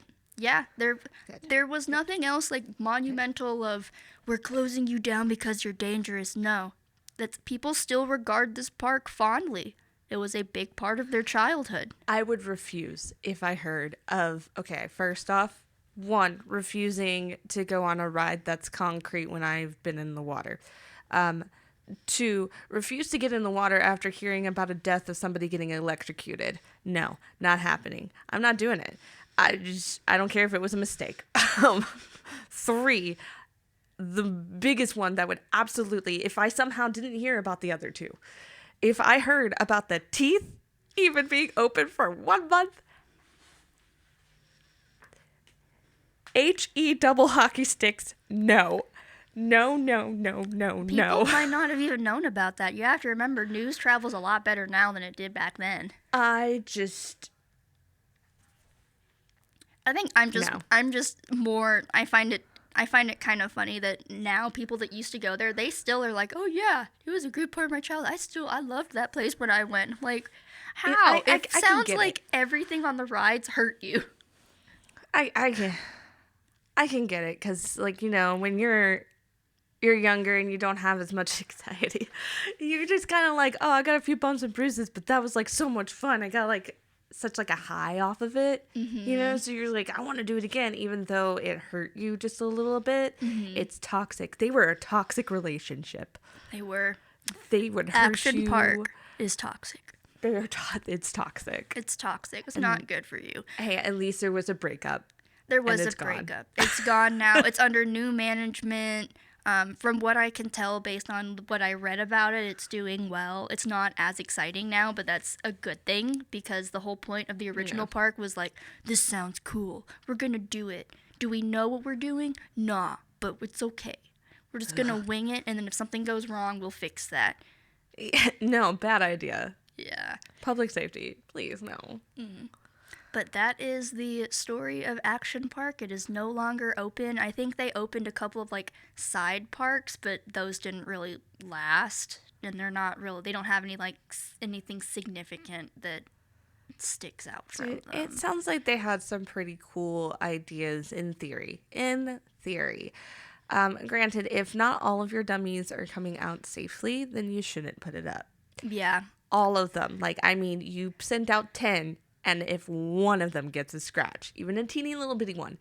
there was nothing else like monumental of we're closing you down because you're dangerous. No, that people still regard this park fondly. It was a big part of their childhood. I would refuse if I heard of, okay, first off, one, refusing to go on a ride that's concrete when I've been in the water. Two, refuse to get in the water after hearing about a death of somebody getting electrocuted. No, not happening. I'm not doing it. I don't care if it was a mistake. Three, the biggest one that would absolutely, if I somehow didn't hear about the other two, if I heard about the teeth even being open for 1 month, HE double hockey sticks, no. No. People might not have even known about that. You have to remember, news travels a lot better now than it did back then. I think I'm just more. I find it kind of funny that now people that used to go there, they still are like, oh yeah, it was a good part of my childhood. I loved that place when I went. Like, how? It sounds like everything on the rides hurt you. I can get it, because, like, you know, when you're younger and you don't have as much anxiety, you're just kind of like, oh, I got a few bumps and bruises, but that was like so much fun. I got like such like a high off of it, you know, so you're like, I want to do it again, even though it hurt you just a little bit. It's toxic. They were a toxic relationship. They were. They would hurt Action you. Park is toxic. It's toxic. It's toxic. It's not good for you. Hey, at least there was a breakup. There was a gone. breakup. It's gone now. It's under new management. From what I can tell, based on what I read about it, it's doing well. It's not as exciting now, but that's a good thing because the whole point of the original park was like, this sounds cool. We're going to do it. Do we know what we're doing? Nah, but it's okay. We're just going to wing it, and then if something goes wrong, we'll fix that. No, bad idea. Yeah. Public safety, please, no. But that is the story of Action Park. It is no longer open. I think they opened a couple of like side parks, but those didn't really last, and they're not real. They don't have any like anything significant that sticks out from them. It sounds like they had some pretty cool ideas in theory. Granted, if not all of your dummies are coming out safely, then you shouldn't put it up. Yeah. All of them. Like, I mean, you sent out 10, and if one of them gets a scratch, even a teeny little bitty one,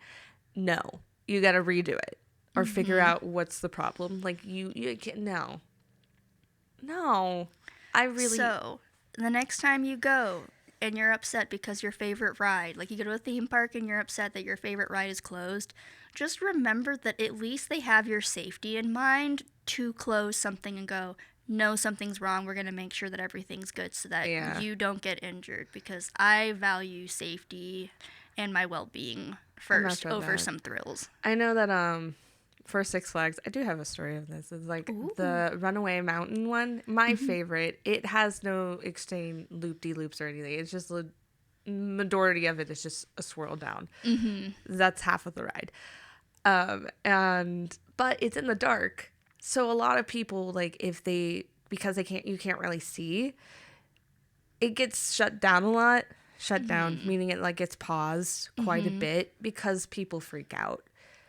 no, you got to redo it or figure out what's the problem. Like, you can't, no. So, the next time you go and you're upset because your favorite ride, like you go to a theme park and you're upset that your favorite ride is closed, just remember that at least they have your safety in mind to close something and go, no, something's wrong. We're going to make sure that everything's good so that you don't get injured, because I value safety and my well-being first over some thrills. I know that for Six Flags, I do have a story of this. It's like the Runaway Mountain one, my favorite. It has no extreme loop-de-loops or anything. It's just the majority of it is just a swirl down. That's half of the ride. But it's in the dark. So a lot of people, like, because you can't really see, it gets shut down a lot. Shut down, meaning it like gets paused quite a bit because people freak out.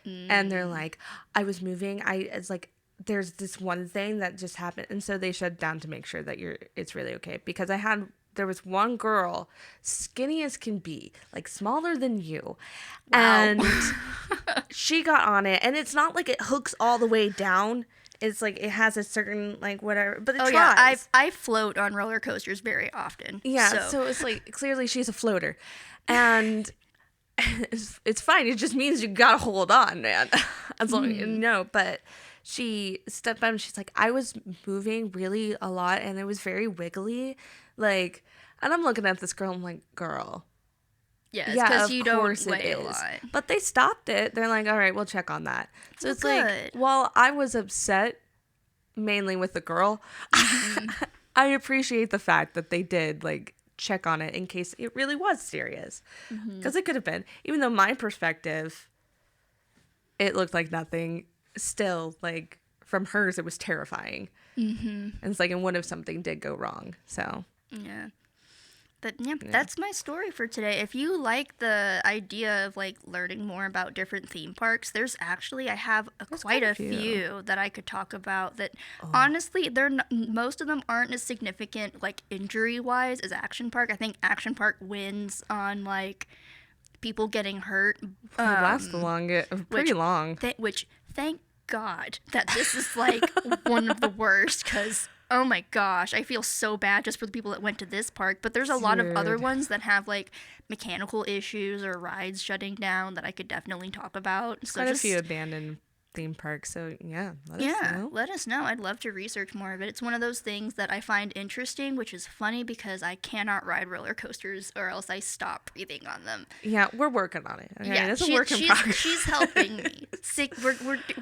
And they're like, I was moving. It's like, there's this one thing that just happened. And so they shut down to make sure that it's really okay. Because there was one girl, skinny as can be, like smaller than you. Wow. And she got on it. And it's not like it hooks all the way down. It's like it has a certain like whatever, but it tries. Yeah, I float on roller coasters very often. Yeah, so it's like clearly she's a floater, and it's fine. It just means you gotta hold on, man. As long as you know. But she stepped out and she's like, I was moving really a lot, and it was very wiggly, like. And I'm looking at this girl. I'm like, girl. Yeah, it's because you don't weigh a lot. But they stopped it. They're like, all right, we'll check on that. So it's good. like, while I was upset, mainly with the girl, I appreciate the fact that they did, like, check on it in case it really was serious. Because it could have been. Even though my perspective, it looked like nothing. Still, like, from hers, it was terrifying. And it's like, and what if something did go wrong? So. Yeah. But yeah, that's my story for today. If you like the idea of like learning more about different theme parks, I have quite a few that I could talk about that honestly, most of them aren't as significant like injury wise as Action Park. I think Action Park wins on like people getting hurt. It lasts pretty long. Which thank God that this is like one of the worst, because oh my gosh, I feel so bad just for the people that went to this park. But there's a lot of other ones that have like mechanical issues or rides shutting down that I could definitely talk about. So quite a few abandoned theme parks. So yeah, let us know. I'd love to research more of it. It's one of those things that I find interesting, which is funny because I cannot ride roller coasters or else I stop breathing on them. Yeah, we're working on it. Okay? Yeah, it's a work in progress. She's helping me.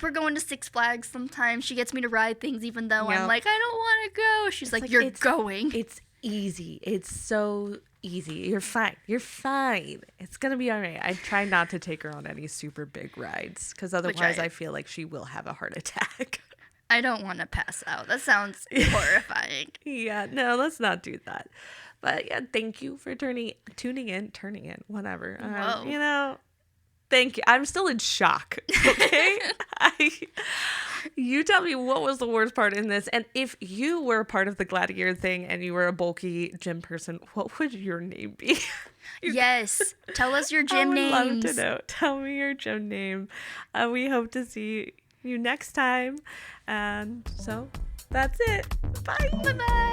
We're going to Six Flags sometimes. She gets me to ride things even though I'm like, I don't want to go. She's like, you're going. It's easy. It's so easy. You're fine. It's gonna be all right. I try not to take her on any super big rides because otherwise I feel like she will have a heart attack. I don't want to pass out. That sounds horrifying. Yeah, no, let's not do that. But yeah, thank you for tuning in, whatever. Thank you. I'm still in shock. Okay. You tell me what was the worst part in this, and if you were a part of the gladiator thing and you were a bulky gym person, what would your name be? Yes. Tell us your I gym would names. love to know. Tell me your gym name. We hope to see you next time. And so that's it. Bye. Bye bye.